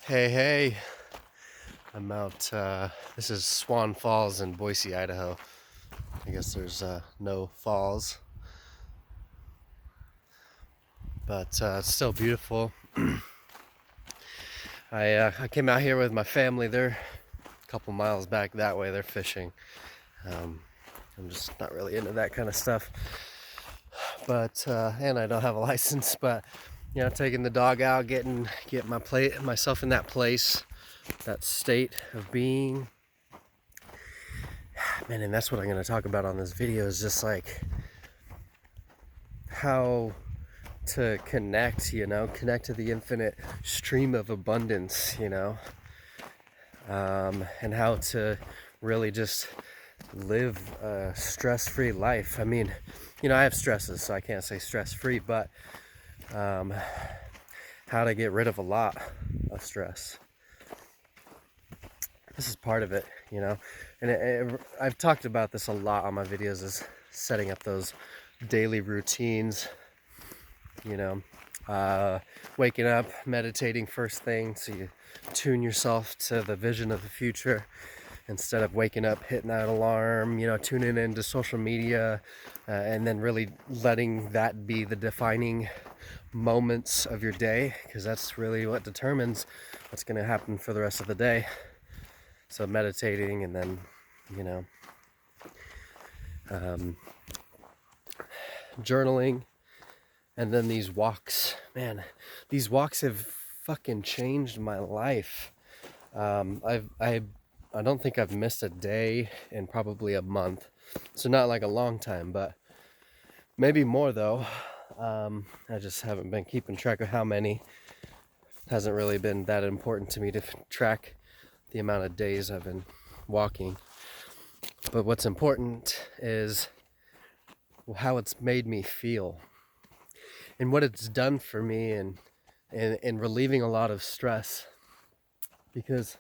Hey, hey, I'm out. This is Swan Falls in Boise, Idaho. I guess there's no falls, but it's still beautiful. I came out here with my family. They're a couple miles back that way. They're fishing. Um, I'm just not really into that kind of stuff. But and I don't have a license. But taking the dog out, get myself in that place, that state of being. Man, and that's what I'm going to talk about on this video is just like how to connect to the infinite stream of abundance, and how to really just live a stress-free life. I mean, I have stresses, so I can't say stress-free, but um, how to get rid of a lot of stress. This is part of it, and I've talked about this a lot on my videos, is setting up those daily routines, waking up, meditating first thing, so you tune yourself to the vision of the future instead of waking up, hitting that alarm, tuning into social media, and then really letting that be the defining moments of your day, because that's really what determines what's going to happen for the rest of the day. So meditating, and then journaling, and then these walks. Man, these walks have fucking changed my life. I don't think I've missed a day in probably a month, so not like a long time, but maybe more though. I just haven't been keeping track of how many. Hasn't really been that important to me to track the amount of days I've been walking. But what's important is how it's made me feel and what it's done for me, and relieving a lot of stress, because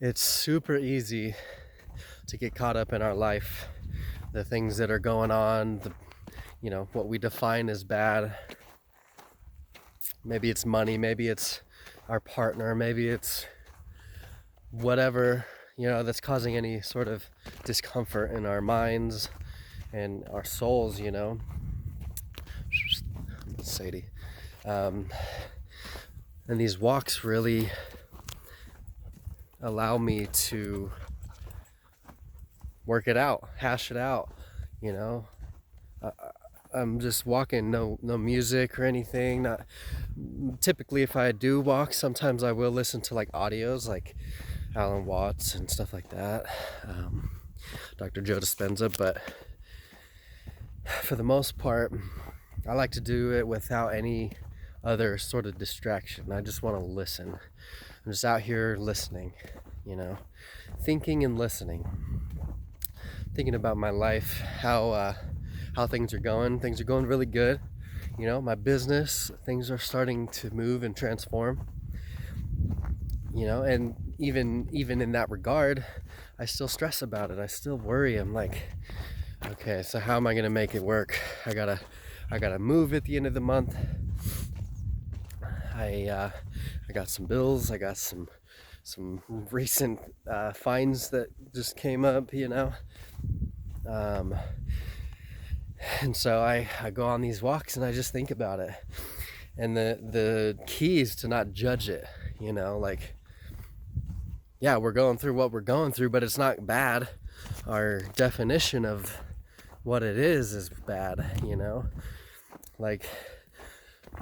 it's super easy to get caught up in our life, the things that are going on, what we define as bad. Maybe it's money, maybe it's our partner, maybe it's whatever, that's causing any sort of discomfort in our minds and our souls, Sadie. And these walks really allow me to work it out, hash it out, I'm just walking, no music or anything. Not typically, if I do walk, sometimes I will listen to like audios, like Alan Watts and stuff like that, Dr. Joe Dispenza. But for the most part, I like to do it without any other sort of distraction. I just want to listen. I'm just out here listening, thinking and listening, thinking about my life, how things are going. Things are going really good. My business, things are starting to move and transform. And even in that regard, I still stress about it. I still worry. I'm like, okay, so how am I gonna make it work? I gotta move at the end of the month. I got some bills. I got some recent fines that just came up. And so I go on these walks and I just think about it. And the key is to not judge it, like, yeah, we're going through what we're going through, but it's not bad. Our definition of what it is bad, like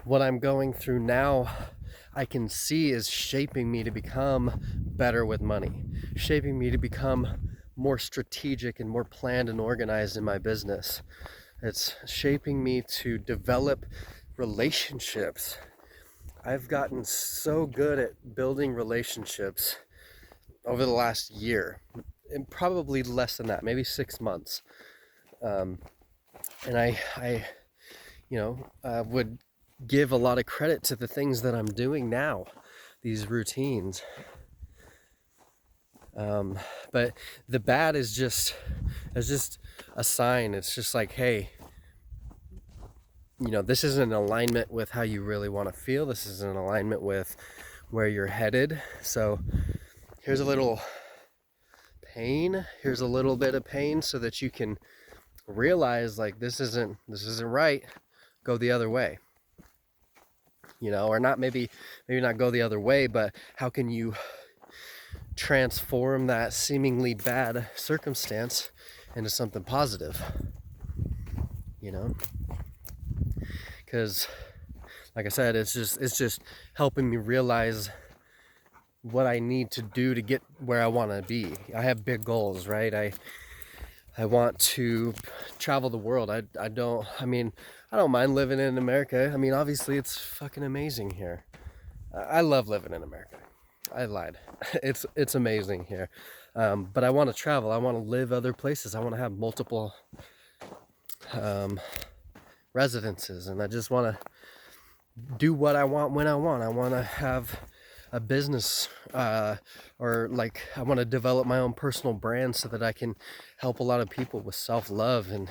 what I'm going through now, I can see is shaping me to become better with money, shaping me to become more strategic and more planned and organized in my business. It's shaping me to develop relationships. I've gotten so good at building relationships over the last year, and probably less than that, maybe 6 months. And I would give a lot of credit to the things that I'm doing now, these routines. But the bad is just a sign. It's just like, hey, this is in alignment with how you really want to feel. This is in alignment with where you're headed. So here's a little pain, here's a little bit of pain, so that you can realize like this isn't right, go the other way, you know, or not, maybe not go the other way, but how can you transform that seemingly bad circumstance into something positive, you know? Because like I said, it's just helping me realize what I need to do to get where I want to be. I have big goals, right? I want to travel the world. I don't mind living in America. I mean, obviously it's fucking amazing here. I love living in America. I lied. It's amazing here. But I want to travel. I want to live other places. I want to have multiple residences, and I just want to do what I want when I want. I want to have a business, or like I want to develop my own personal brand so that I can help a lot of people with self-love and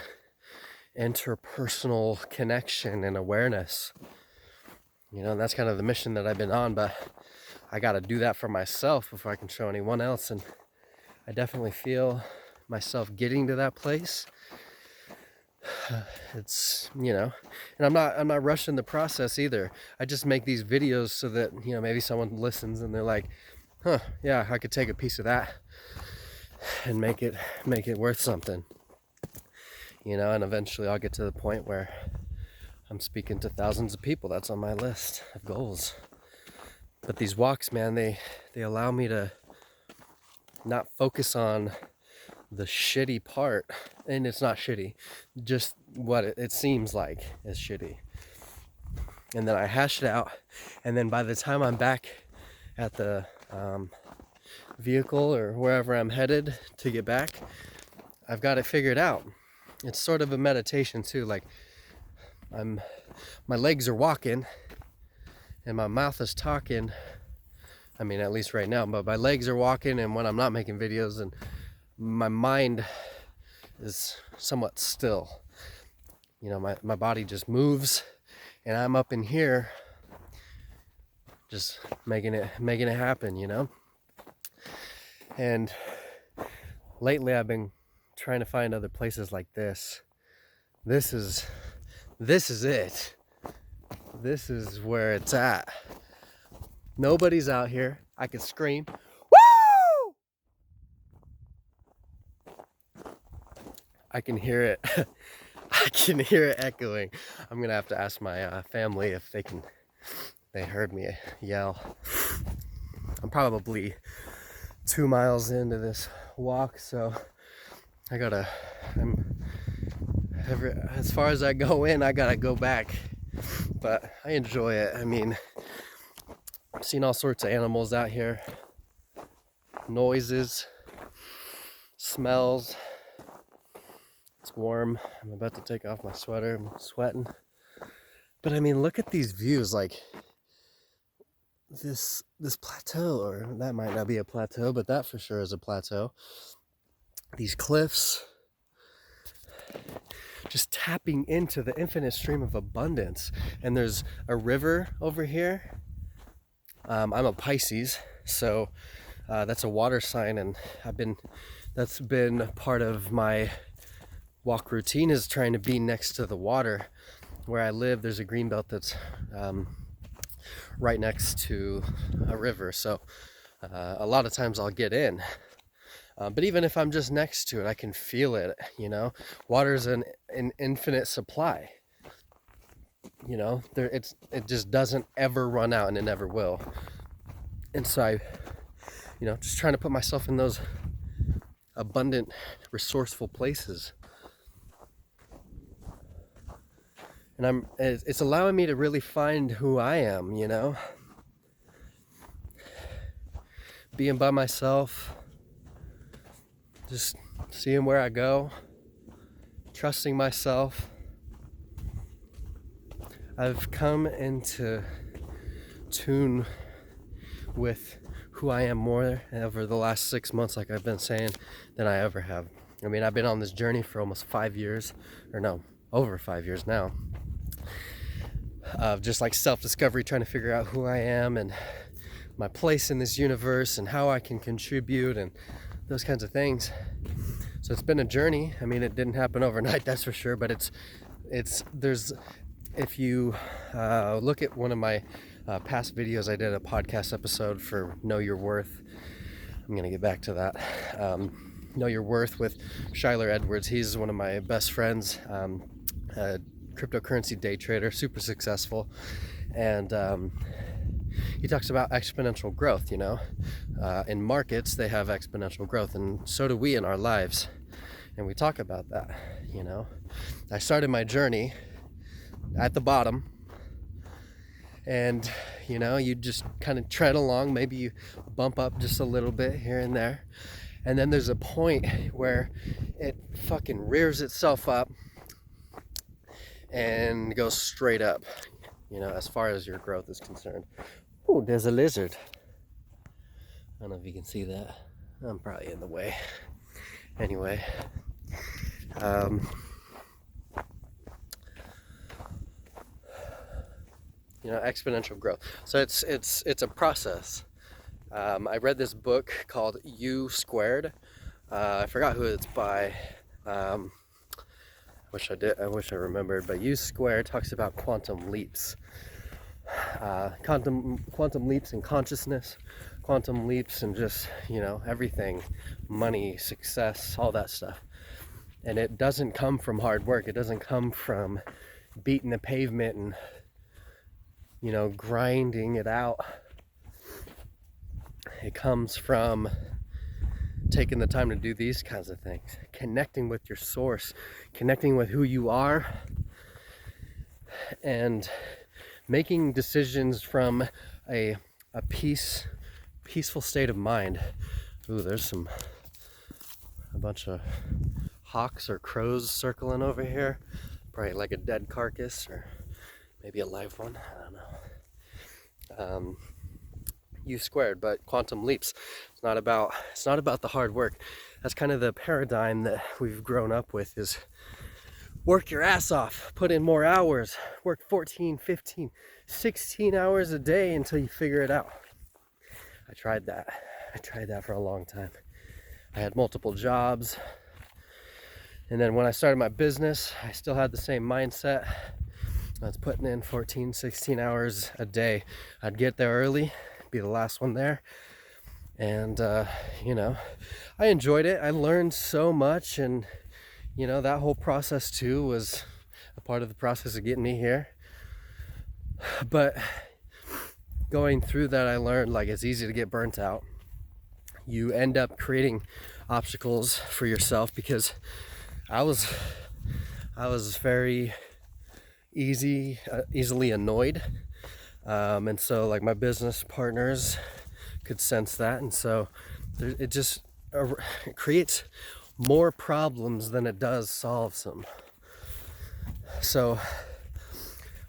interpersonal connection and awareness. You know, and that's kind of the mission that I've been on, but I got to do that for myself before I can show anyone else. And I definitely feel myself getting to that place. It's, you know, and I'm not rushing the process either. I just make these videos so that, you know, maybe someone listens and they're like, huh, yeah, I could take a piece of that and make it worth something, you know. And eventually I'll get to the point where I'm speaking to thousands of people. That's on my list of goals. But these walks, man, they allow me to not focus on the shitty part, and it's not shitty, just what it seems like is shitty. And then I hash it out, and then by the time I'm back at the vehicle or wherever I'm headed to get back, I've got it figured out. It's sort of a meditation too. Like my legs are walking and my mouth is talking. I mean, at least right now, but my legs are walking, and when I'm not making videos, and my mind is somewhat still. You know, my body just moves, and I'm up in here just making it happen, you know? And lately I've been trying to find other places like this. This is it. This is where it's at. Nobody's out here. I can scream, woo! I can hear it. I can hear it echoing. I'm gonna have to ask my family if they heard me yell. I'm probably 2 miles into this walk, so as far as I go in, I gotta go back. But I enjoy it. I mean, I've seen all sorts of animals out here, noises, smells. It's warm. I'm about to take off my sweater. I'm sweating. But I mean, look at these views. Like this plateau, or that might not be a plateau, but that for sure is a plateau. These cliffs, just tapping into the infinite stream of abundance. And there's a river over here. I'm a Pisces, so that's a water sign, and that's been part of my walk routine, is trying to be next to the water. Where I live, there's a green belt that's right next to a river, so a lot of times I'll get in. But even if I'm just next to it, I can feel it, you know. Water's an infinite supply. You know, it just doesn't ever run out, and it never will. And so I, you know, just trying to put myself in those abundant, resourceful places. And it's allowing me to really find who I am, you know. Being by myself, just seeing where I go, trusting myself. I've come into tune with who I am more over the last 6 months, like I've been saying, than I ever have. I mean, I've been on this journey for almost 5 years, or no, over 5 years now, of just like self-discovery, trying to figure out who I am and my place in this universe and how I can contribute and those kinds of things. So it's been a journey. I mean, it didn't happen overnight, that's for sure, but if you look at one of my past videos, I did a podcast episode for Know Your Worth. I'm gonna get back to that. Know Your Worth with Shyler Edwards. He's one of my best friends, a cryptocurrency day trader, super successful, and he talks about exponential growth. In markets they have exponential growth, and so do we in our lives, and we talk about that. I started my journey at the bottom, and you just kind of tread along. Maybe you bump up just a little bit here and there, and then there's a point where it fucking rears itself up and goes straight up, as far as your growth is concerned. Oh, there's a lizard. I don't know if you can see that. I'm probably in the way. Anyway, exponential growth. So it's a process. I read this book called U Squared. I forgot who it's by. I wish I remembered. But U Squared talks about quantum leaps. Quantum leaps in consciousness, quantum leaps in just everything, money, success, all that stuff. And it doesn't come from hard work. It doesn't come from beating the pavement and grinding it out. It comes from taking the time to do these kinds of things, connecting with your source, connecting with who you are, and making decisions from a peaceful state of mind. Ooh, there's a bunch of hawks or crows circling over here. Probably like a dead carcass or maybe a live one. I don't know. U Squared, but quantum leaps. It's not about the hard work. That's kind of the paradigm that we've grown up with, is work your ass off, put in more hours, work 14, 15, 16 hours a day until you figure it out. I tried that for a long time. I had multiple jobs. And then when I started my business, I still had the same mindset. I was putting in 14, 16 hours a day. I'd get there early, be the last one there. And, I enjoyed it. I learned so much, and that whole process too was a part of the process of getting me here. But going through that, I learned it's easy to get burnt out. You end up creating obstacles for yourself, because I was very easily annoyed, and so my business partners could sense that, and so it just creates more problems than it does solves them. So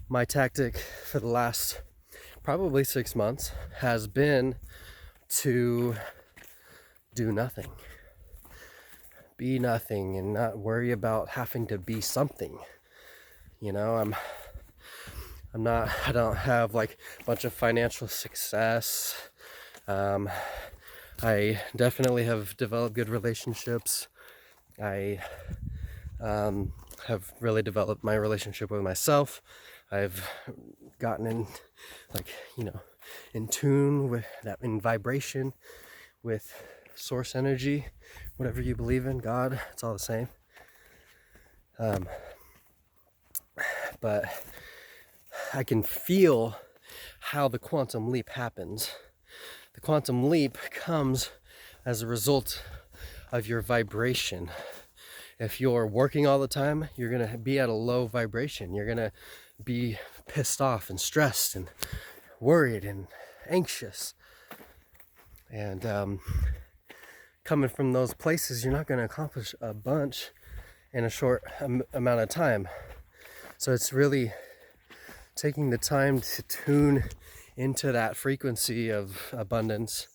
my tactic for the last probably 6 months has been to do nothing, be nothing, and not worry about having to be something. I don't have a bunch of financial success. I definitely have developed good relationships. I have really developed my relationship with myself. I've gotten in tune with that, in vibration with source energy, whatever you believe in, God, it's all the same. But I can feel how the quantum leap happens. The quantum leap comes as a result of your vibration. If you're working all the time, you're going to be at a low vibration. You're going to be pissed off and stressed and worried and anxious. And coming from those places, you're not going to accomplish a bunch in a short amount of time. So it's really taking the time to tune into that frequency of abundance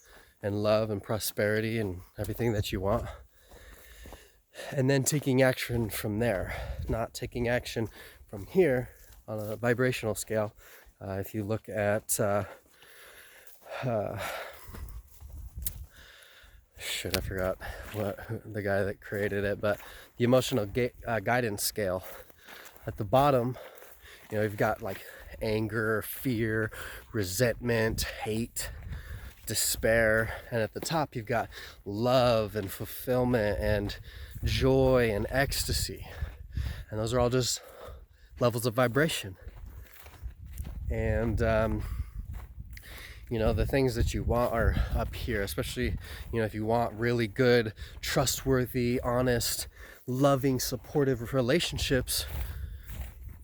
and love and prosperity and everything that you want. And then taking action from there, not taking action from here on a vibrational scale. If you look at Shit, I forgot the guy that created it, but the emotional guidance scale. At the bottom, you've got like anger, fear, resentment, hate, despair, and at the top you've got love and fulfillment and joy and ecstasy, and those are all just levels of vibration. And the things that you want are up here, especially if you want really good, trustworthy, honest, loving, supportive relationships.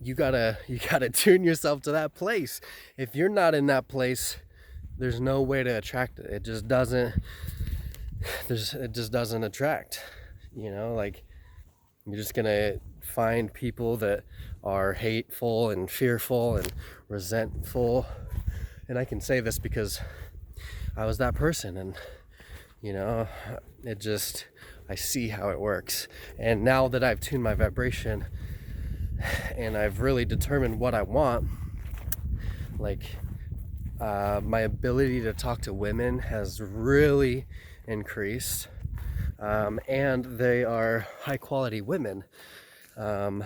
You gotta tune yourself to that place. If you're not in that place, there's no way to attract it. It just doesn't attract. Like, you're just gonna find people that are hateful and fearful and resentful. And I can say this because I was that person, and I see how it works. And now that I've tuned my vibration and I've really determined what I want, like, my ability to talk to women has really increased, and they are high quality women. I'm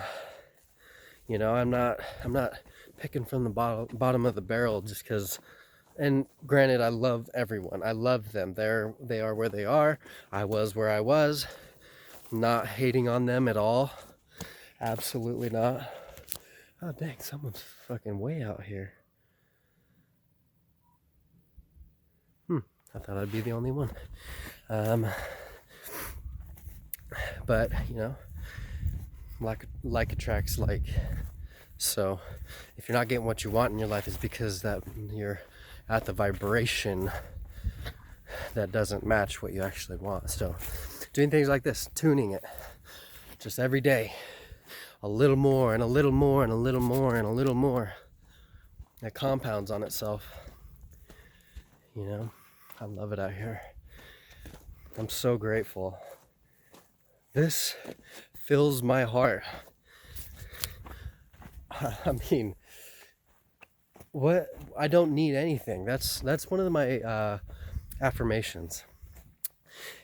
not picking from the bottom of the barrel just because. And granted, I love everyone. I love them. They are where they are. I was where I was. Not hating on them at all. Absolutely not. Oh dang, someone's fucking way out here. I thought I'd be the only one. But like attracts like. So if you're not getting what you want in your life, it's because that you're at the vibration that doesn't match what you actually want. So doing things like this, tuning it just every day, a little more and a little more and a little more and a little more, that compounds on itself. I love it out here. I'm so grateful. This fills my heart. I mean, I don't need anything. That's one of my affirmations,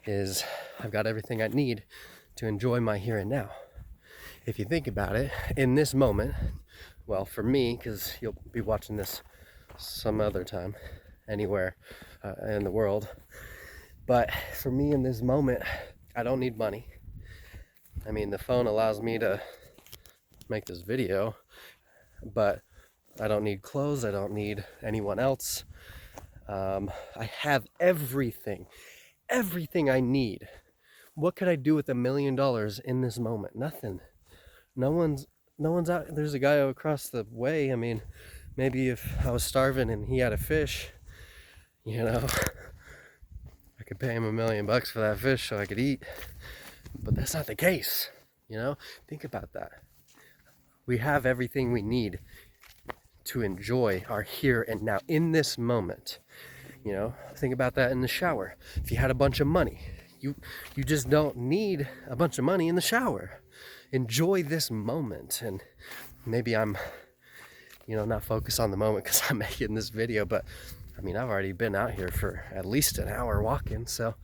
is I've got everything I need to enjoy my here and now. If you think about it, in this moment, well, for me, because you'll be watching this some other time, anywhere in the world, but for me in this moment, I don't need money. I mean, the phone allows me to make this video, but I don't need clothes. I don't need anyone else. I have everything I need. What could I do with $1 million in this moment? Nothing. No one's out. There's a guy across the way. I mean, maybe if I was starving and he had a fish, I could pay him $1 million for that fish so I could eat. But that's not the case. Think about that. We have everything we need to enjoy our here and now in this moment. Think about that in the shower. If you had a bunch of money, you just don't need a bunch of money in the shower. Enjoy this moment. And maybe I'm not focused on the moment because I'm making this video, but I mean, I've already been out here for at least an hour walking, so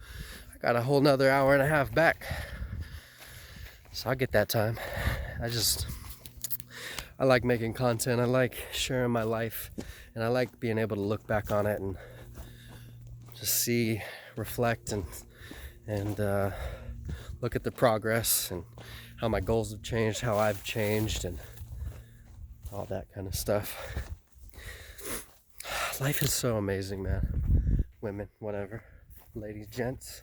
I got a whole nother hour and a half back. So I'll get that time. I like making content. I like sharing my life, and I like being able to look back on it and just see, reflect, and look at the progress and how my goals have changed, how I've changed, and all that kind of stuff. Life is so amazing, man. Women, whatever, ladies, gents,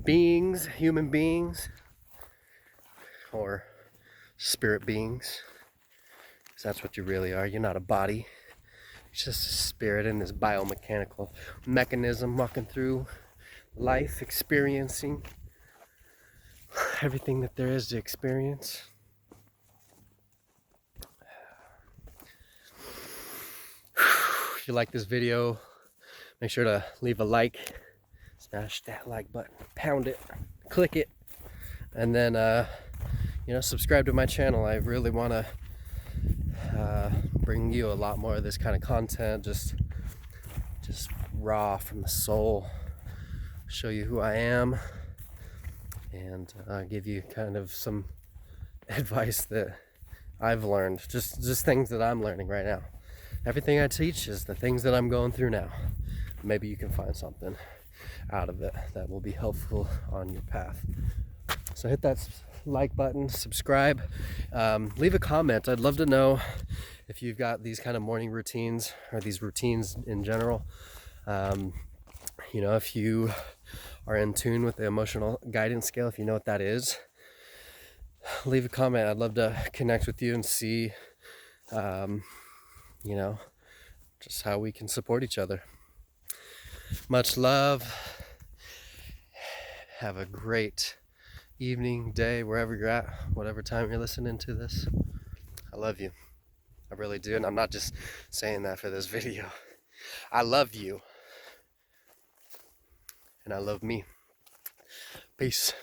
beings, human beings, or spirit beings. Because that's what you really are. You're not a body. It's just a spirit in this biomechanical mechanism walking through life, experiencing everything that there is to experience. If you like this video, make sure to leave a like, smash that like button, pound it, click it, and then subscribe to my channel. I really want to bring you a lot more of this kind of content, just just raw from the soul, show you who I am, and give you kind of some advice that I've learned, just things that I'm learning right now. Everything I teach is the things that I'm going through now. Maybe you can find something out of it that will be helpful on your path. So hit that like button, subscribe, leave a comment. I'd love to know if you've got these kind of morning routines or these routines in general. If you are in tune with the emotional guidance scale, if you know what that is, leave a comment. I'd love to connect with you and see, just how we can support each other. Much love. Have a great evening, day, wherever you're at, whatever time you're listening to this. I love you. I really do. And I'm not just saying that for this video. I love you. And I love me. Peace.